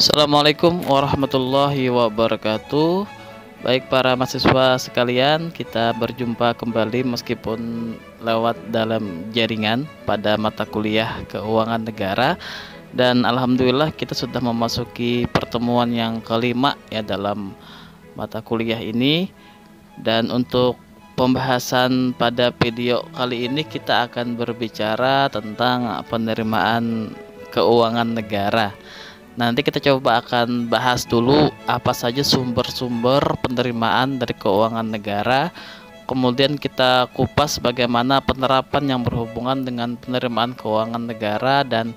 Assalamualaikum warahmatullahi wabarakatuh. Baik para mahasiswa sekalian, kita berjumpa kembali meskipun lewat dalam jaringan pada mata kuliah Keuangan Negara. Dan alhamdulillah kita sudah memasuki pertemuan yang kelima ya dalam mata kuliah ini. Dan untuk pembahasan pada video kali ini kita akan berbicara tentang penerimaan keuangan negara. Nanti kita coba akan bahas dulu apa saja sumber-sumber penerimaan dari keuangan negara. Kemudian kita kupas bagaimana penerapan yang berhubungan dengan penerimaan keuangan negara. Dan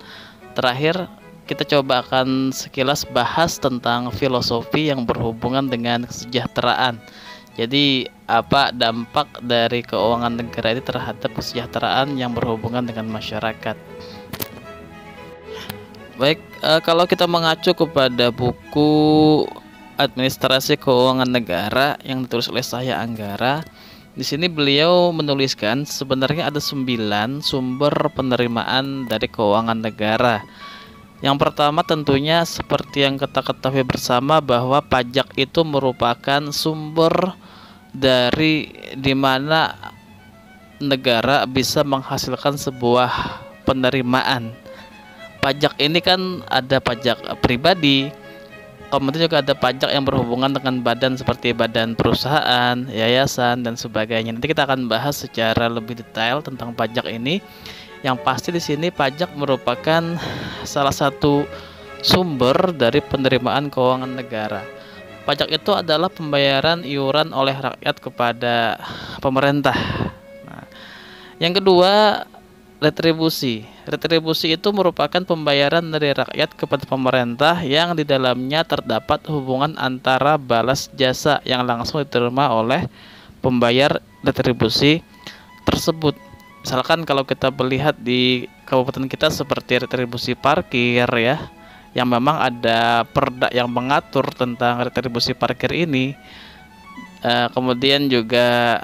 terakhir kita coba akan sekilas bahas tentang filosofi yang berhubungan dengan kesejahteraan. Jadi apa dampak dari keuangan negara ini terhadap kesejahteraan yang berhubungan dengan masyarakat. Baik, kalau kita mengacu kepada buku Administrasi Keuangan Negara yang ditulis oleh saya Anggara, di sini beliau menuliskan sebenarnya ada 9 sumber penerimaan dari keuangan negara. Yang pertama tentunya seperti yang kita ketahui bersama bahwa pajak itu merupakan sumber dari dimana negara bisa menghasilkan sebuah penerimaan. Pajak ini kan ada pajak pribadi, kemudian juga ada pajak yang berhubungan dengan badan seperti badan perusahaan, yayasan, dan sebagainya. Nanti kita akan bahas secara lebih detail tentang pajak ini. Yang pasti di sini pajak merupakan salah satu sumber dari penerimaan keuangan negara. Pajak itu adalah pembayaran iuran oleh rakyat kepada pemerintah. Nah, yang kedua, retribusi. Retribusi itu merupakan pembayaran dari rakyat kepada pemerintah yang di dalamnya terdapat hubungan antara balas jasa yang langsung diterima oleh pembayar retribusi tersebut. Misalkan kalau kita melihat di kabupaten kita seperti retribusi parkir ya, yang memang ada perda yang mengatur tentang retribusi parkir ini. Kemudian juga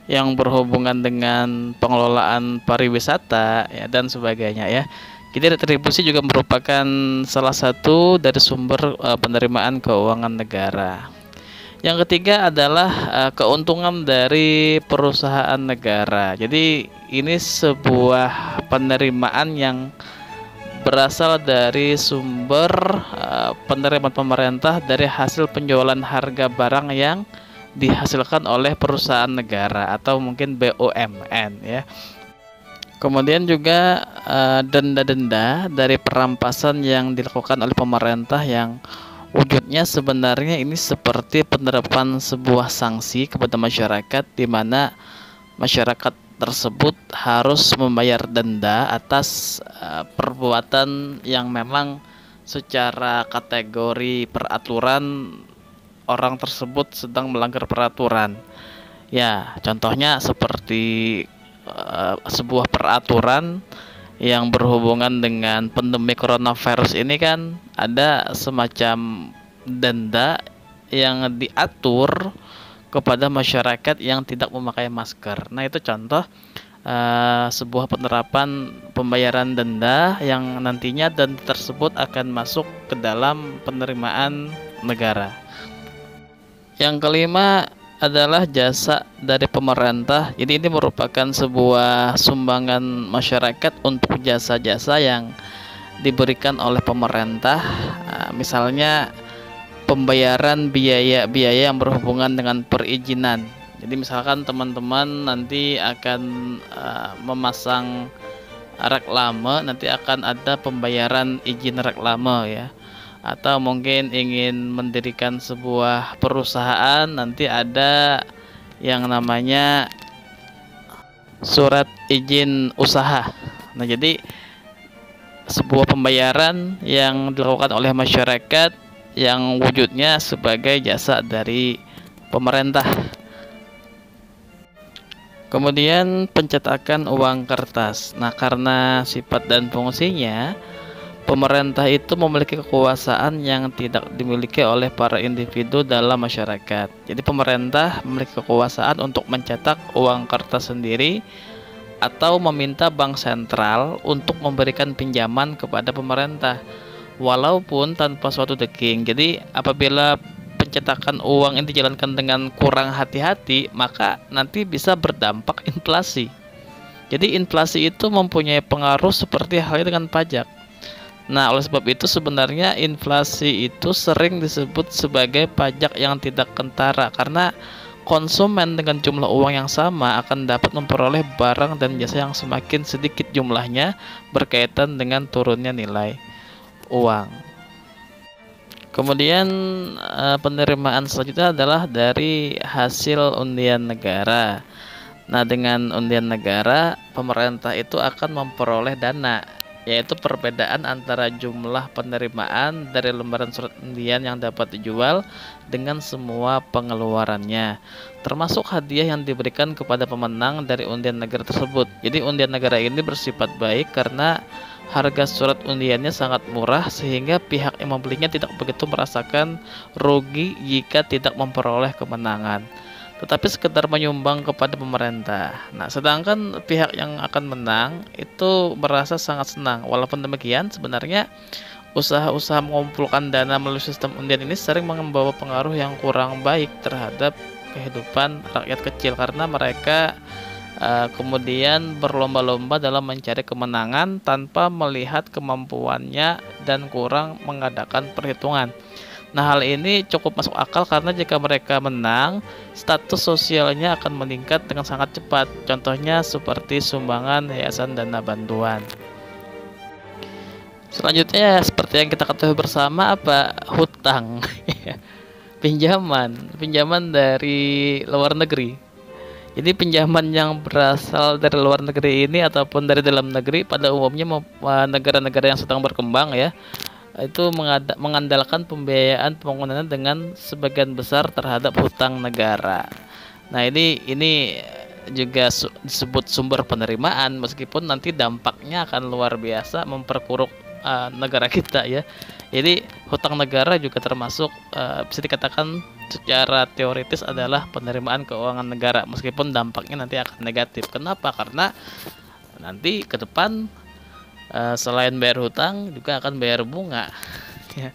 yang berhubungan dengan pengelolaan pariwisata ya, dan sebagainya ya. Jadi retribusi juga merupakan salah satu dari sumber penerimaan keuangan negara. Yang ketiga adalah keuntungan dari perusahaan negara. Jadi ini sebuah penerimaan yang berasal dari sumber penerimaan pemerintah dari hasil penjualan harga barang yang dihasilkan oleh perusahaan negara atau mungkin BUMN ya. Kemudian juga denda-denda dari perampasan yang dilakukan oleh pemerintah yang wujudnya sebenarnya ini seperti penerapan sebuah sanksi kepada masyarakat, di mana masyarakat tersebut harus membayar denda atas perbuatan yang memang secara kategori peraturan orang tersebut sedang melanggar peraturan. Ya, contohnya seperti sebuah peraturan yang berhubungan dengan pandemi coronavirus ini kan ada semacam denda yang diatur kepada masyarakat yang tidak memakai masker. Nah, itu contoh sebuah penerapan pembayaran denda yang nantinya denda tersebut akan masuk ke dalam penerimaan negara. Yang kelima adalah jasa dari pemerintah. Jadi ini merupakan sebuah sumbangan masyarakat untuk jasa-jasa yang diberikan oleh pemerintah. Misalnya pembayaran biaya-biaya yang berhubungan dengan perizinan. Jadi misalkan teman-teman nanti akan memasang reklame, nanti akan ada pembayaran izin reklame ya. Atau mungkin ingin mendirikan sebuah perusahaan, nanti ada yang namanya surat izin usaha. Nah, jadi sebuah pembayaran yang dilakukan oleh masyarakat yang wujudnya sebagai jasa dari pemerintah. Kemudian pencetakan uang kertas. Nah, karena sifat dan fungsinya, pemerintah itu memiliki kekuasaan yang tidak dimiliki oleh para individu dalam masyarakat. Jadi pemerintah memiliki kekuasaan untuk mencetak uang kertas sendiri atau meminta bank sentral untuk memberikan pinjaman kepada pemerintah. walaupun tanpa suatu deking. Jadi apabila pencetakan uang ini dijalankan dengan kurang hati-hati, maka nanti bisa berdampak inflasi. Jadi inflasi itu mempunyai pengaruh seperti halnya dengan pajak. Nah, oleh sebab itu sebenarnya inflasi itu sering disebut sebagai pajak yang tidak kentara, karena konsumen dengan jumlah uang yang sama akan dapat memperoleh barang dan jasa yang semakin sedikit jumlahnya berkaitan dengan turunnya nilai uang. Kemudian penerimaan selanjutnya adalah dari hasil undian negara. Nah, dengan undian negara, pemerintah itu akan memperoleh dana, yaitu perbedaan antara jumlah penerimaan dari lembaran surat undian yang dapat dijual dengan semua pengeluarannya, termasuk hadiah yang diberikan kepada pemenang dari undian negara tersebut. Jadi undian negara ini bersifat baik karena harga surat undiannya sangat murah, sehingga pihak yang membelinya tidak begitu merasakan rugi jika tidak memperoleh kemenangan, tetapi sekedar menyumbang kepada pemerintah. Nah, sedangkan pihak yang akan menang itu merasa sangat senang. Walaupun demikian, sebenarnya usaha-usaha mengumpulkan dana melalui sistem undian ini sering membawa pengaruh yang kurang baik terhadap kehidupan rakyat kecil, karena mereka kemudian berlomba-lomba dalam mencari kemenangan tanpa melihat kemampuannya dan kurang mengadakan perhitungan. Nah, hal ini cukup masuk akal karena jika mereka menang, status sosialnya akan meningkat dengan sangat cepat. Contohnya seperti sumbangan yayasan dana bantuan. Selanjutnya seperti yang kita ketahui bersama, apa? Hutang. Pinjaman dari luar negeri. Jadi pinjaman yang berasal dari luar negeri ini ataupun dari dalam negeri pada umumnya negara-negara yang sedang berkembang ya, itu mengandalkan pembiayaan pembangunan dengan sebagian besar terhadap hutang negara. Nah, ini juga disebut sumber penerimaan, meskipun nanti dampaknya akan luar biasa memperburuk negara kita ya. Jadi hutang negara juga termasuk bisa dikatakan secara teoritis adalah penerimaan keuangan negara, meskipun dampaknya nanti akan negatif. Kenapa? Karena nanti ke depan selain bayar hutang juga akan bayar bunga. Ya.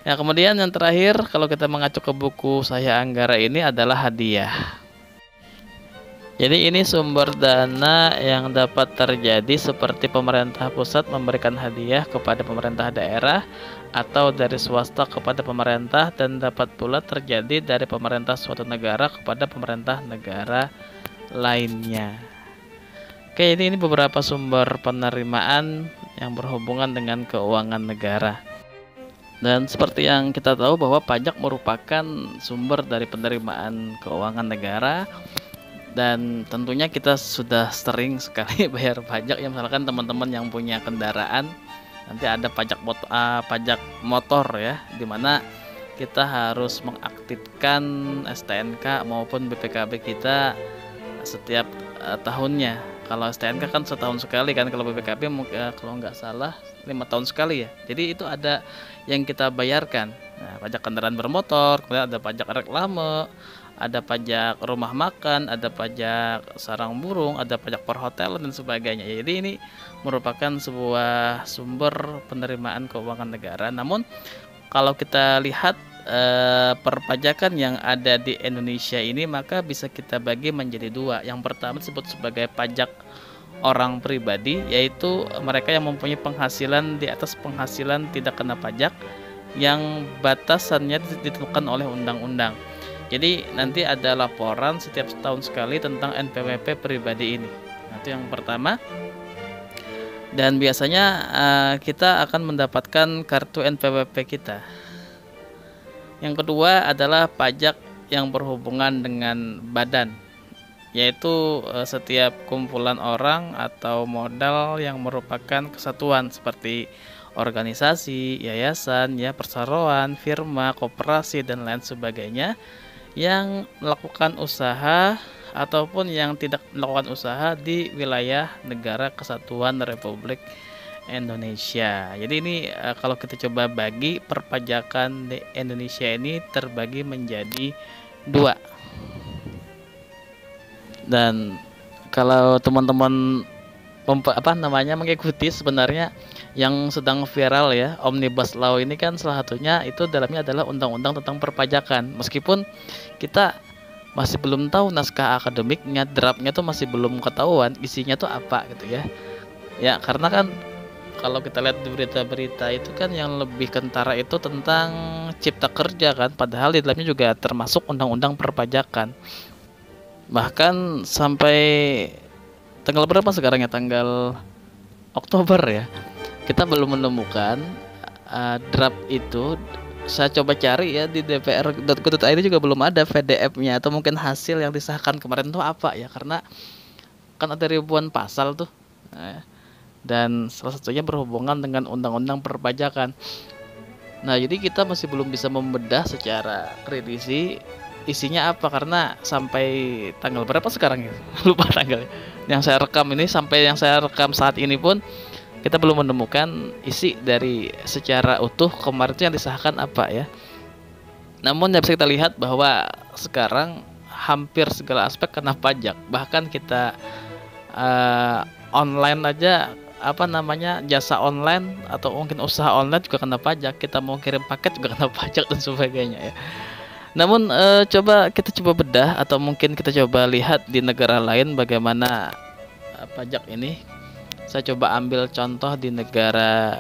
Nah, kemudian yang terakhir, kalau kita mengacu ke buku Saya Anggara ini adalah hadiah. Jadi ini sumber dana yang dapat terjadi seperti pemerintah pusat memberikan hadiah kepada pemerintah daerah atau dari swasta kepada pemerintah, dan dapat pula terjadi dari pemerintah suatu negara kepada pemerintah negara lainnya. Oke, ini beberapa sumber penerimaan yang berhubungan dengan keuangan negara. Dan seperti yang kita tahu bahwa pajak merupakan sumber dari penerimaan keuangan negara. Dan tentunya kita sudah sering sekali bayar pajak ya, misalkan teman-teman yang punya kendaraan nanti ada pajak motor ya, dimana kita harus mengaktifkan STNK maupun BPKB kita setiap tahunnya. Kalau STNK kan setahun sekali kan, kalau BPKB kalau nggak salah 5 tahun sekali ya. Jadi itu ada yang kita bayarkan. Nah, pajak kendaraan bermotor, kemudian ada pajak reklame, ada pajak rumah makan, ada pajak sarang burung, ada pajak perhotelan dan sebagainya. Jadi ini merupakan sebuah sumber penerimaan keuangan negara. Namun kalau kita lihat perpajakan yang ada di Indonesia ini, maka bisa kita bagi menjadi dua. Yang pertama disebut sebagai pajak orang pribadi, yaitu mereka yang mempunyai penghasilan di atas penghasilan tidak kena pajak yang batasannya ditentukan oleh undang-undang. Jadi nanti ada laporan setiap tahun sekali tentang NPWP pribadi ini. Itu yang pertama. Dan biasanya kita akan mendapatkan kartu NPWP kita. Yang kedua adalah pajak yang berhubungan dengan badan, yaitu setiap kumpulan orang atau modal yang merupakan kesatuan seperti organisasi, yayasan, ya, perseroan, firma, koperasi dan lain sebagainya yang melakukan usaha ataupun yang tidak melakukan usaha di wilayah negara kesatuan Republik Indonesia. Jadi ini kalau kita coba bagi, perpajakan di Indonesia ini terbagi menjadi dua. Dan kalau teman-teman mengikuti sebenarnya yang sedang viral ya, Omnibus Law ini kan salah satunya itu dalamnya adalah undang-undang tentang perpajakan. Meskipun kita masih belum tahu naskah akademiknya, draftnya tuh masih belum ketahuan isinya tuh apa gitu ya. Ya karena kan kalau kita lihat di berita-berita itu kan yang lebih kentara itu tentang cipta kerja kan, padahal di dalamnya juga termasuk undang-undang perpajakan. Bahkan sampai tanggal berapa sekarang ya, tanggal Oktober ya, kita belum menemukan draft itu. Saya coba cari ya di dpr.go.id juga belum ada PDF-nya atau mungkin hasil yang disahkan kemarin tuh apa ya, karena kan ada ribuan pasal tuh. Dan salah satunya berhubungan dengan undang-undang perpajakan. Nah, jadi kita masih belum bisa membedah secara kritisi isinya apa, karena sampai tanggal berapa sekarang ya? Lupa tanggalnya. Yang saya rekam ini, sampai yang saya rekam saat ini pun kita belum menemukan isi dari secara utuh kemarin itu yang disahkan apa ya. Namun bisa kita lihat bahwa sekarang hampir segala aspek kena pajak. Bahkan kita online aja, jasa online atau mungkin usaha online juga kena pajak. Kita mau kirim paket juga kena pajak dan sebagainya ya. Namun coba bedah atau mungkin kita coba lihat di negara lain bagaimana pajak ini. Saya coba ambil contoh di negara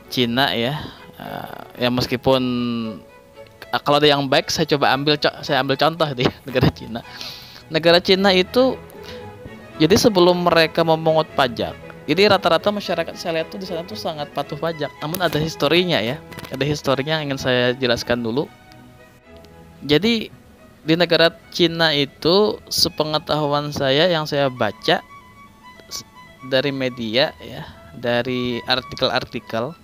Cina ya. Ya meskipun kalau ada yang baik saya ambil contoh di negara Cina. Negara Cina itu jadi sebelum mereka memungut pajak, jadi rata-rata masyarakat saya lihat tuh di sana tuh sangat patuh pajak. Namun ada historinya ya. Ada historinya yang ingin saya jelaskan dulu. Jadi di negara Cina itu sepengetahuan saya yang saya baca dari media ya, dari artikel-artikel,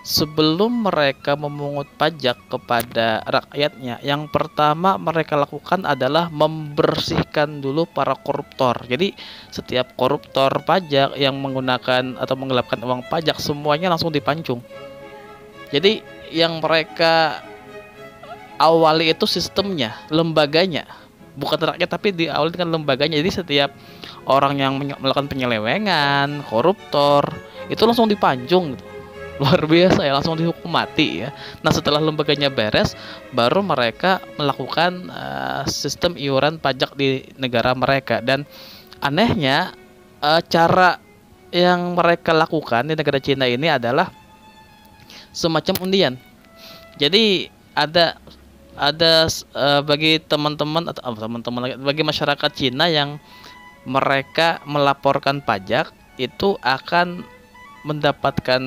sebelum mereka memungut pajak kepada rakyatnya, yang pertama mereka lakukan adalah membersihkan dulu para koruptor. Jadi setiap koruptor pajak yang menggunakan atau menggelapkan uang pajak semuanya langsung dipancung. Jadi yang mereka awali itu sistemnya, lembaganya, bukan rakyat tapi diawali dengan lembaganya. Jadi setiap orang yang melakukan penyelewengan, koruptor itu langsung dipancung gitu. Luar biasa ya, langsung dihukum mati ya. Nah setelah lembaganya beres, baru mereka melakukan sistem iuran pajak di negara mereka. Dan anehnya cara yang mereka lakukan di negara Cina ini adalah semacam undian. Jadi ada bagi teman-teman atau bagi masyarakat Cina yang mereka melaporkan pajak itu akan mendapatkan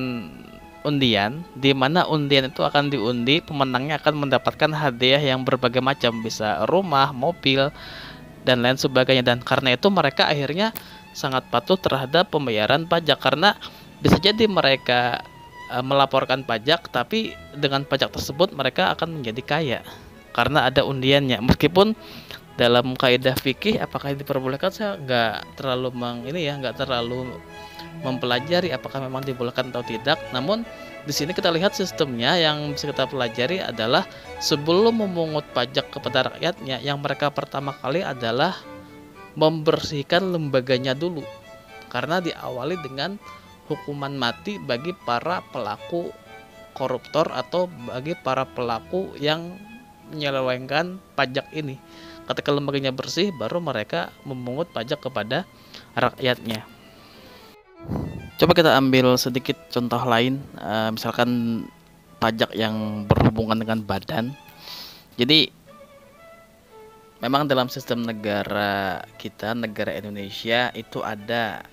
undian, di mana undian itu akan diundi, pemenangnya akan mendapatkan hadiah yang berbagai macam, bisa rumah, mobil, dan lain sebagainya. Dan karena itu mereka akhirnya sangat patuh terhadap pembayaran pajak, karena bisa jadi mereka melaporkan pajak, tapi dengan pajak tersebut mereka akan menjadi kaya karena ada undiannya. Meskipun dalam kaidah fikih apakah diperbolehkan, saya nggak terlalu mempelajari apakah memang dibolehkan atau tidak. Namun di sini kita lihat sistemnya yang bisa kita pelajari adalah sebelum memungut pajak kepada rakyatnya, yang mereka pertama kali adalah membersihkan lembaganya dulu, karena diawali dengan hukuman mati bagi para pelaku koruptor atau bagi para pelaku yang menyelewengkan pajak ini. Ketika lembaganya bersih, baru mereka memungut pajak kepada rakyatnya. Coba kita ambil sedikit contoh lain, misalkan pajak yang berhubungan dengan badan. Jadi memang dalam sistem negara kita, negara Indonesia itu ada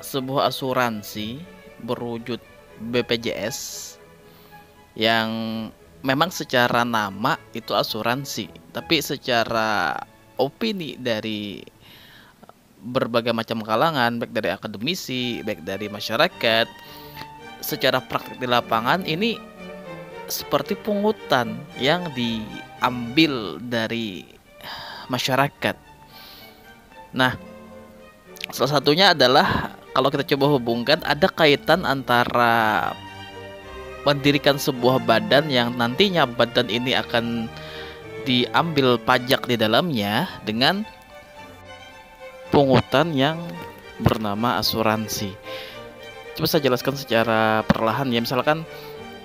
sebuah asuransi berwujud BPJS yang memang secara nama itu asuransi, tapi secara opini dari berbagai macam kalangan, baik dari akademisi, baik dari masyarakat, secara praktik di lapangan ini seperti pungutan yang diambil dari masyarakat. Nah, salah satunya adalah kalau kita coba hubungkan, ada kaitan antara mendirikan sebuah badan yang nantinya badan ini akan diambil pajak di dalamnya dengan pungutan yang bernama asuransi. Coba saya jelaskan secara perlahan ya. Misalkan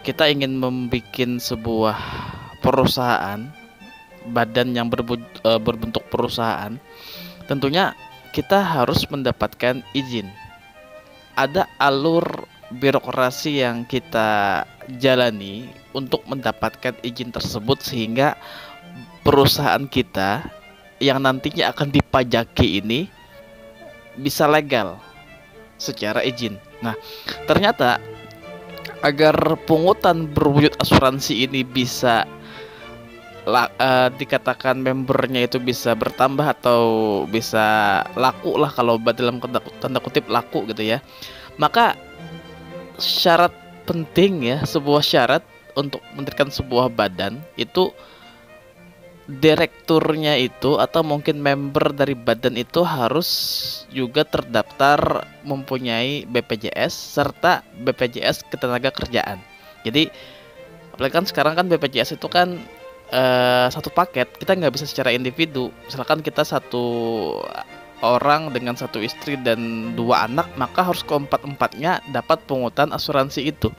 kita ingin membuat sebuah perusahaan, badan yang berbentuk perusahaan, tentunya kita harus mendapatkan izin. Ada alur birokrasi yang kita jalani untuk mendapatkan izin tersebut, sehingga perusahaan kita yang nantinya akan dipajaki ini bisa legal secara izin. Nah, ternyata agar pungutan berwujud asuransi ini bisa dikatakan membernya itu bisa bertambah atau bisa laku lah, kalau dalam tanda kutip laku gitu ya, maka syarat penting ya, sebuah syarat untuk mendirikan sebuah badan itu direkturnya itu atau mungkin member dari badan itu harus juga terdaftar mempunyai BPJS serta BPJS Ketenagakerjaan. Jadi apalagi kan sekarang kan BPJS itu kan satu paket, kita nggak bisa secara individu. Misalkan kita satu orang dengan satu istri dan 2 anak, maka harus keempat-empatnya dapat pungutan asuransi itu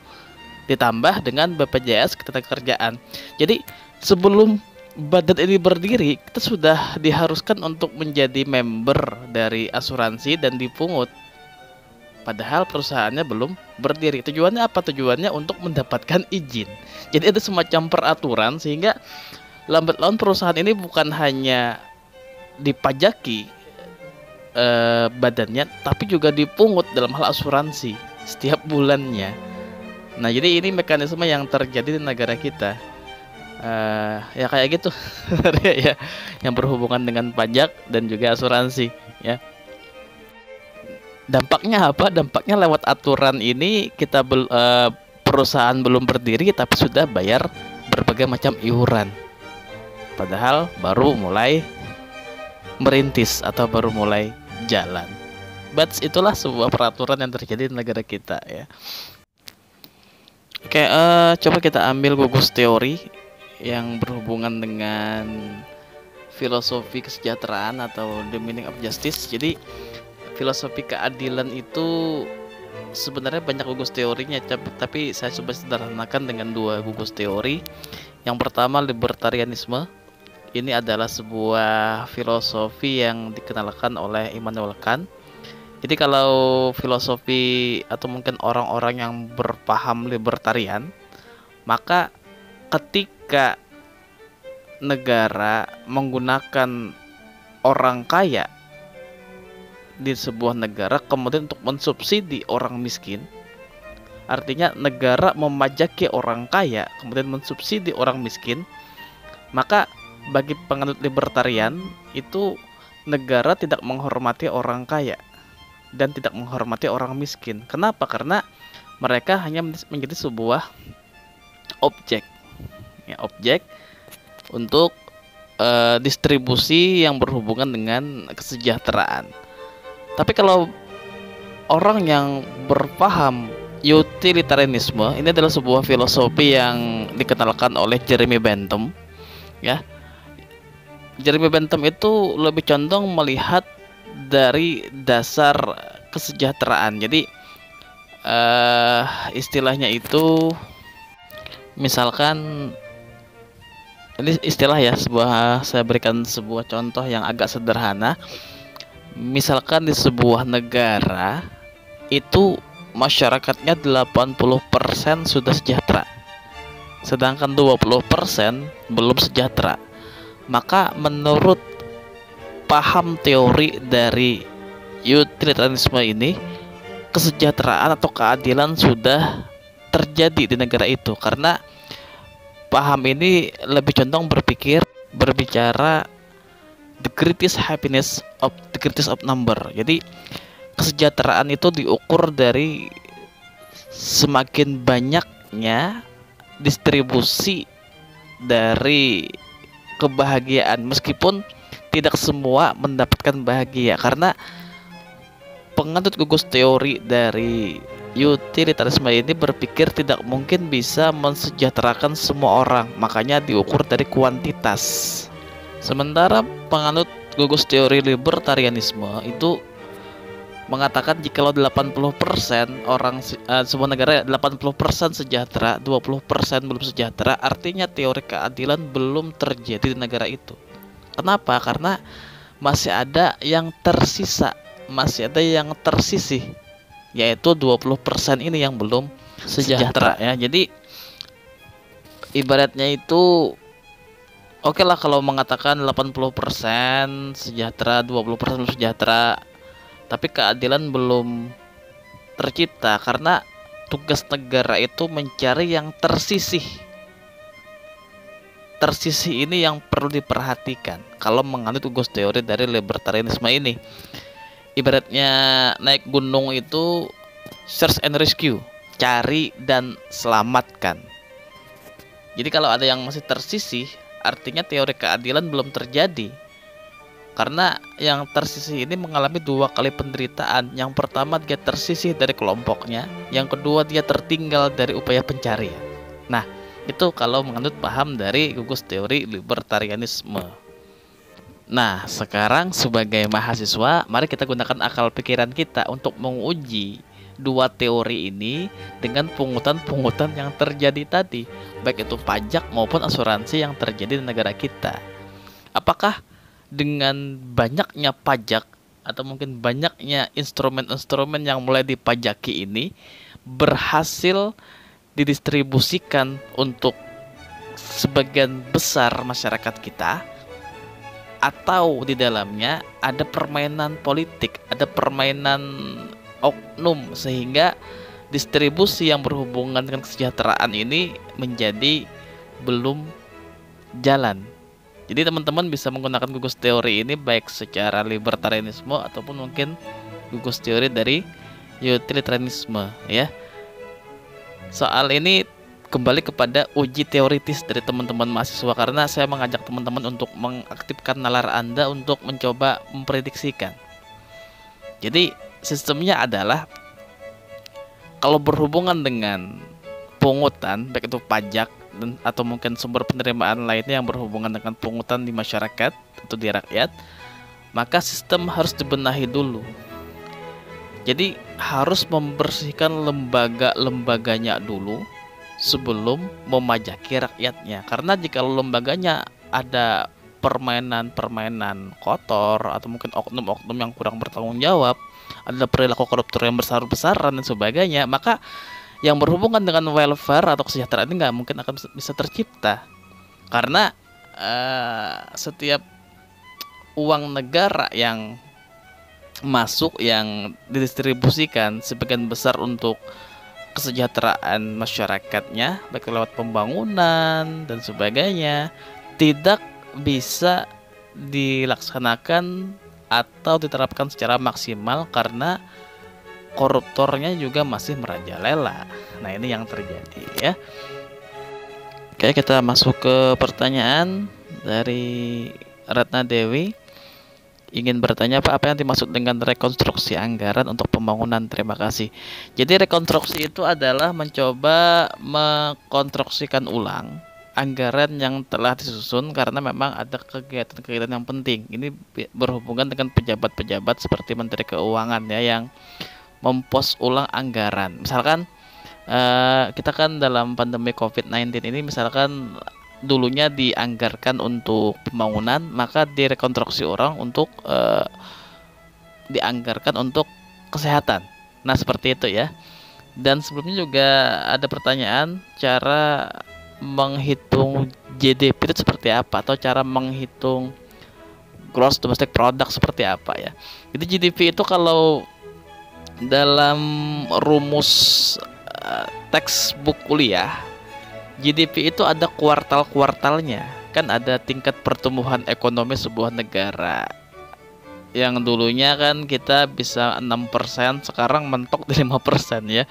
ditambah dengan BPJS Ketenagakerjaan. Jadi sebelum badan ini berdiri, kita sudah diharuskan untuk menjadi member dari asuransi dan dipungut, padahal perusahaannya belum berdiri. Tujuannya apa? Tujuannya untuk mendapatkan izin. Jadi ada semacam peraturan sehingga lambat laun perusahaan ini bukan hanya dipajaki badannya, tapi juga dipungut dalam hal asuransi setiap bulannya. Nah, jadi ini mekanisme yang terjadi di negara kita. Ya kayak gitu ya, yang berhubungan dengan pajak dan juga asuransi ya. Dampaknya apa? Dampaknya lewat aturan ini kita perusahaan belum berdiri tapi sudah bayar berbagai macam iuran, padahal baru mulai merintis atau baru mulai jalan. But itulah sebuah peraturan yang terjadi di negara kita ya. Oke, coba kita ambil gugus teori yang berhubungan dengan filosofi kesejahteraan atau the meaning of justice. Jadi filosofi keadilan itu sebenarnya banyak gugus teorinya, tapi saya coba sederhanakan dengan 2 gugus teori. Yang pertama, libertarianisme. Ini adalah sebuah filosofi yang dikenalkan oleh Immanuel Kant. Jadi kalau filosofi atau mungkin orang-orang yang berpaham libertarian, maka ketika negara menggunakan orang kaya di sebuah negara kemudian untuk mensubsidi orang miskin, artinya negara memajaki orang kaya kemudian mensubsidi orang miskin, maka bagi penganut libertarian itu negara tidak menghormati orang kaya dan tidak menghormati orang miskin. Kenapa? Karena mereka hanya menjadi sebuah objek ya, objek untuk distribusi yang berhubungan dengan kesejahteraan. Tapi kalau orang yang berpaham utilitarianisme, ini adalah sebuah filosofi yang dikenalkan oleh Jeremy Bentham ya. Jeremy Bentham itu lebih condong melihat dari dasar kesejahteraan. Jadi istilahnya itu, misalkan ini istilah ya, saya berikan sebuah contoh yang agak sederhana. Misalkan di sebuah negara itu masyarakatnya 80% sudah sejahtera, sedangkan 20% belum sejahtera. Maka menurut paham teori dari utilitarianisme ini, kesejahteraan atau keadilan sudah terjadi di negara itu, karena paham ini lebih condong berbicara the greatest happiness of the greatest of number. Jadi kesejahteraan itu diukur dari semakin banyaknya distribusi dari kebahagiaan, meskipun tidak semua mendapatkan bahagia, karena penganut gugus teori dari utilitarisme ini berpikir tidak mungkin bisa mensejahterakan semua orang, makanya diukur dari kuantitas. Sementara penganut gugus teori libertarianisme itu mengatakan jikalau 80% sebuah negara 80% sejahtera, 20% belum sejahtera, artinya teori keadilan belum terjadi di negara itu. Kenapa? Karena masih ada yang tersisa, masih ada yang tersisih, yaitu 20% ini yang belum sejahtera ya. Jadi ibaratnya itu oke lah kalau mengatakan 80% sejahtera, 20% belum sejahtera, tapi keadilan belum tercipta karena tugas negara itu mencari yang tersisih. Tersisih ini yang perlu diperhatikan kalau menganut tugas teori dari libertarianisme ini. Ibaratnya naik gunung itu search and rescue, cari dan selamatkan. Jadi kalau ada yang masih tersisih, artinya teori keadilan belum terjadi. Karena yang tersisih ini mengalami dua kali penderitaan. Yang pertama dia tersisih dari kelompoknya, yang kedua dia tertinggal dari upaya pencarian. Nah, itu kalau menganut paham dari gugus teori libertarianisme. Nah, sekarang sebagai mahasiswa, mari kita gunakan akal pikiran kita untuk menguji dua teori ini dengan pungutan-pungutan yang terjadi tadi, baik itu pajak maupun asuransi yang terjadi di negara kita. Apakah dengan banyaknya pajak atau mungkin banyaknya instrumen-instrumen yang mulai dipajaki ini berhasil didistribusikan untuk sebagian besar masyarakat kita, atau di dalamnya ada permainan politik, ada permainan oknum sehingga distribusi yang berhubungan dengan kesejahteraan ini menjadi belum jalan. Jadi teman-teman bisa menggunakan gugus teori ini baik secara libertarianisme ataupun mungkin gugus teori dari utilitarianisme ya. Soal ini kembali kepada uji teoritis dari teman-teman mahasiswa, karena saya mengajak teman-teman untuk mengaktifkan nalar Anda untuk mencoba memprediksikan. Jadi sistemnya adalah kalau berhubungan dengan pungutan, baik itu pajak atau mungkin sumber penerimaan lainnya yang berhubungan dengan pungutan di masyarakat atau di rakyat, maka sistem harus dibenahi dulu. Jadi harus membersihkan lembaga-lembaganya dulu sebelum memajaki rakyatnya. Karena jika lembaganya ada permainan-permainan kotor atau mungkin oknum-oknum yang kurang bertanggung jawab, ada perilaku koruptor yang besar-besaran dan sebagainya, maka yang berhubungan dengan welfare atau kesejahteraan ini nggak mungkin akan bisa tercipta. Karena setiap uang negara yang masuk, yang didistribusikan sebagian besar untuk kesejahteraan masyarakatnya, baik lewat pembangunan dan sebagainya, tidak bisa dilaksanakan atau diterapkan secara maksimal karena koruptornya juga masih merajalela. Nah, ini yang terjadi ya. Oke, kita masuk ke pertanyaan dari Ratna Dewi. Ingin bertanya, Pak, apa yang dimaksud dengan rekonstruksi anggaran untuk pembangunan? Terima kasih. Jadi rekonstruksi itu adalah mencoba mengkonstruksikan ulang anggaran yang telah disusun karena memang ada kegiatan-kegiatan yang penting. Ini berhubungan dengan pejabat-pejabat seperti Menteri Keuangan ya, yang mempos ulang anggaran. Misalkan kita kan dalam pandemi COVID-19 ini, misalkan dulunya dianggarkan untuk pembangunan, maka direkonstruksi orang untuk dianggarkan untuk kesehatan. Nah, seperti itu ya. Dan sebelumnya juga ada pertanyaan cara menghitung GDP itu seperti apa, atau cara menghitung gross domestic product seperti apa ya. Jadi GDP itu kalau dalam rumus textbook kuliah, GDP itu ada kuartal-kuartalnya. Kan ada tingkat pertumbuhan ekonomi sebuah negara. Yang dulunya kan kita bisa 6%, sekarang mentok di 5% ya.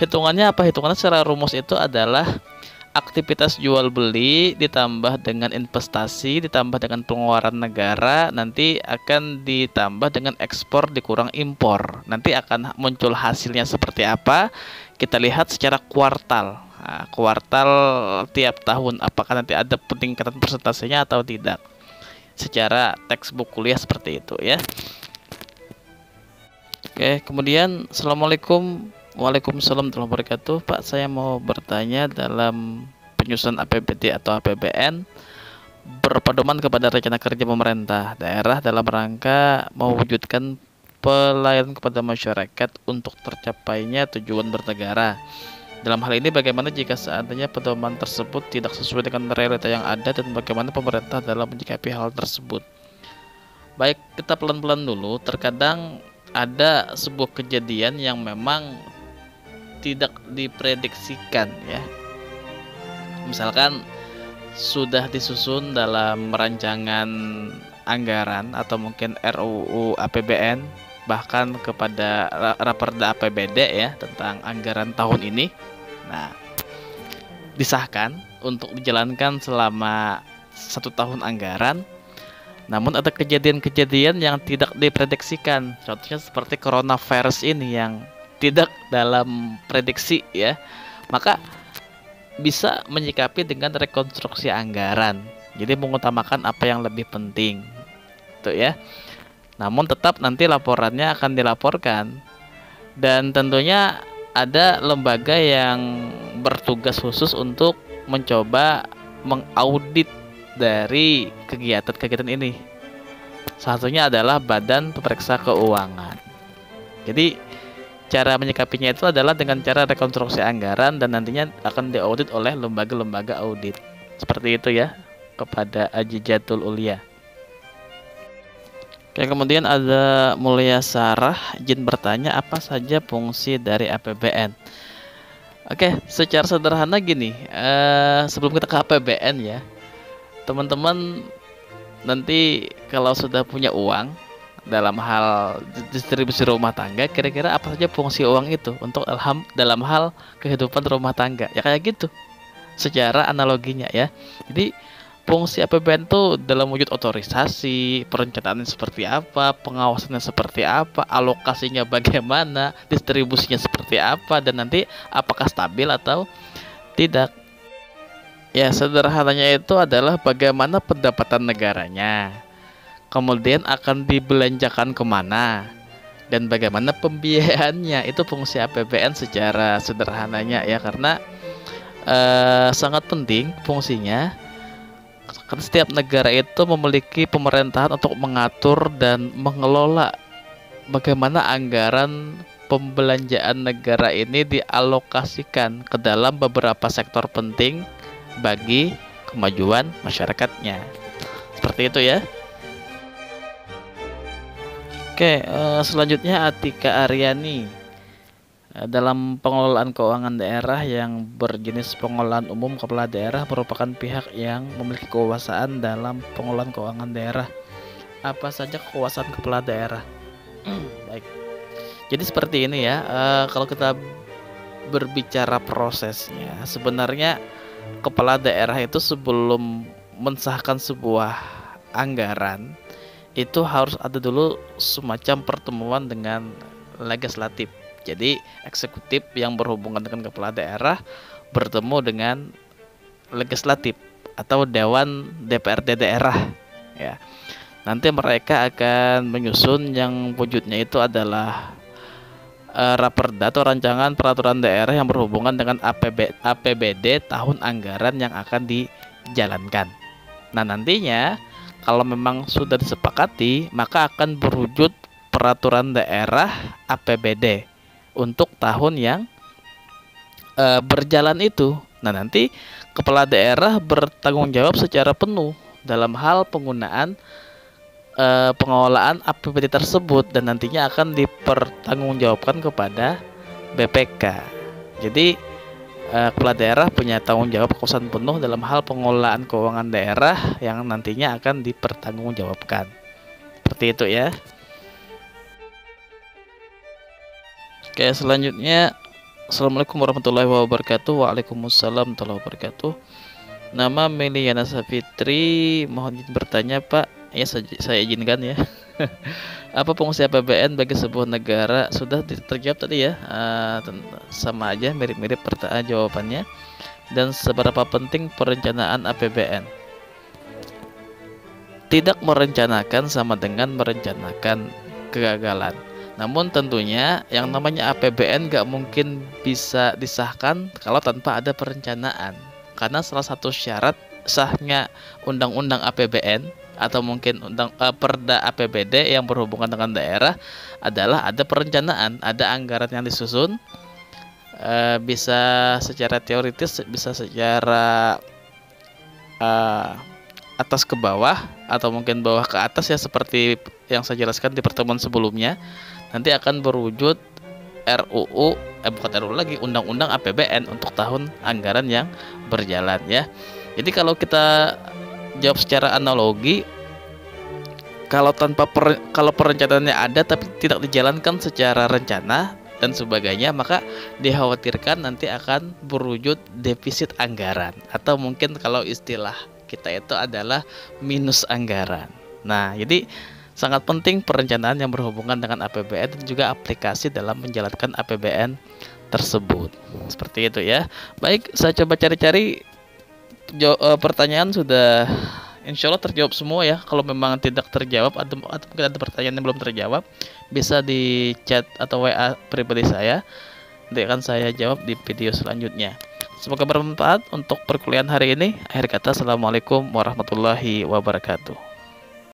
Hitungannya apa? Hitungannya secara rumus itu adalah aktivitas jual beli ditambah dengan investasi ditambah dengan pengeluaran negara, nanti akan ditambah dengan ekspor dikurang impor. Nanti akan muncul hasilnya seperti apa? Kita lihat secara kuartal. Nah, kuartal tiap tahun apakah nanti ada peningkatan persentasenya atau tidak. Secara textbook kuliah seperti itu ya. Oke, kemudian Assalamualaikum. Waalaikumsalam warahmatullahi wabarakatuh. Pak, saya mau bertanya, dalam penyusunan APBD atau APBN berpedoman kepada rencana kerja pemerintah daerah dalam rangka mewujudkan pelayanan kepada masyarakat untuk tercapainya tujuan bernegara. Dalam hal ini bagaimana jika seandainya pedoman tersebut tidak sesuai dengan realita yang ada, dan bagaimana pemerintah dalam menyikapi hal tersebut? Baik, kita pelan-pelan dulu. Terkadang ada sebuah kejadian yang memang tidak diprediksikan ya. Misalkan sudah disusun dalam rancangan anggaran atau mungkin RUU APBN, bahkan kepada Raperda APBD ya, tentang anggaran tahun ini. Nah, disahkan untuk dijalankan selama 1 tahun anggaran. Namun ada kejadian-kejadian yang tidak diprediksikan. Contohnya seperti coronavirus ini yang tidak dalam prediksi ya. Maka bisa menyikapi dengan rekonstruksi anggaran. Jadi mengutamakan apa yang lebih penting. Tuh ya. Namun tetap nanti laporannya akan dilaporkan. Dan tentunya ada lembaga yang bertugas khusus untuk mencoba mengaudit dari kegiatan-kegiatan ini. Satunya adalah Badan Pemeriksa Keuangan. Jadi cara menyikapinya itu adalah dengan cara rekonstruksi anggaran, dan nantinya akan diaudit oleh lembaga-lembaga audit. Seperti itu ya, kepada Ajijatul Ulia. Oke, kemudian ada Mulia Sarah izin bertanya, apa saja fungsi dari APBN? Oke, secara sederhana gini, sebelum kita ke APBN ya, teman-teman nanti kalau sudah punya uang dalam hal distribusi rumah tangga, kira-kira apa saja fungsi uang itu untuk dalam hal kehidupan rumah tangga ya, kayak gitu secara analoginya ya. Jadi fungsi APBN itu dalam wujud otorisasi, perencanaannya seperti apa, pengawasannya seperti apa, alokasinya bagaimana, distribusinya seperti apa, dan nanti apakah stabil atau tidak. Ya, sederhananya itu adalah bagaimana pendapatan negaranya, kemudian akan dibelanjakan kemana, dan bagaimana pembiayaannya. Itu fungsi APBN secara sederhananya ya, karena sangat penting fungsinya, karena setiap negara itu memiliki pemerintahan untuk mengatur dan mengelola bagaimana anggaran pembelanjaan negara ini dialokasikan ke dalam beberapa sektor penting bagi kemajuan masyarakatnya. Seperti itu ya. Oke, selanjutnya Atika Aryani. Dalam pengelolaan keuangan daerah yang berjenis pengelolaan umum, kepala daerah merupakan pihak yang memiliki kekuasaan dalam pengelolaan keuangan daerah. Apa saja kekuasaan kepala daerah? Baik. Jadi seperti ini ya. Kalau kita berbicara prosesnya, sebenarnya kepala daerah itu sebelum mensahkan sebuah anggaran itu harus ada dulu semacam pertemuan dengan legislatif. Jadi eksekutif yang berhubungan dengan kepala daerah bertemu dengan legislatif atau Dewan DPRD daerah ya. Nanti mereka akan menyusun yang wujudnya itu adalah Raperda atau rancangan peraturan daerah yang berhubungan dengan APBD tahun anggaran yang akan dijalankan. Nah, nantinya kalau memang sudah disepakati, maka akan berwujud peraturan daerah APBD untuk tahun yang berjalan itu. Nah, nanti kepala daerah bertanggung jawab secara penuh dalam hal penggunaan pengelolaan APBD tersebut, dan nantinya akan dipertanggungjawabkan kepada BPK. Jadi kepala daerah punya tanggung jawab kekuasaan penuh dalam hal pengelolaan keuangan daerah yang nantinya akan dipertanggungjawabkan. Seperti itu ya. Oke, selanjutnya Assalamualaikum warahmatullahi wabarakatuh. Waalaikumsalam warahmatullahi wabarakatuh. Nama Meliana Safitri, mohon izin bertanya Pak. Ya, saya izinkan ya. Apa fungsi APBN bagi sebuah negara? Sudah terjawab tadi ya, sama aja, mirip-mirip pertanyaan jawabannya. Dan seberapa penting perencanaan APBN? Tidak merencanakan sama dengan merencanakan kegagalan. Namun tentunya yang namanya APBN gak mungkin bisa disahkan kalau tanpa ada perencanaan. Karena salah satu syarat sahnya undang-undang APBN atau mungkin Perda APBD yang berhubungan dengan daerah adalah ada perencanaan, ada anggaran yang disusun, bisa secara teoritis, bisa secara atas ke bawah atau mungkin bawah ke atas ya, seperti yang saya jelaskan di pertemuan sebelumnya. Nanti akan berwujud RUU, bukan RUU lagi, Undang-Undang APBN untuk tahun anggaran yang berjalan ya. Jadi kalau kita jawab secara analogi, kalau kalau perencanaannya ada tapi tidak dijalankan secara rencana dan sebagainya, maka dikhawatirkan nanti akan berwujud defisit anggaran, atau mungkin kalau istilah kita itu adalah minus anggaran. Nah, jadi sangat penting perencanaan yang berhubungan dengan APBN dan juga aplikasi dalam menjalankan APBN tersebut. Seperti itu ya. Baik, saya coba cari-cari pertanyaan, sudah insya Allah terjawab semua ya. Kalau memang tidak terjawab atau mungkin ada pertanyaan yang belum terjawab, bisa di chat atau WA pribadi saya, nanti akan saya jawab di video selanjutnya. Semoga bermanfaat untuk perkuliahan hari ini. Akhir kata, assalamualaikum warahmatullahi wabarakatuh.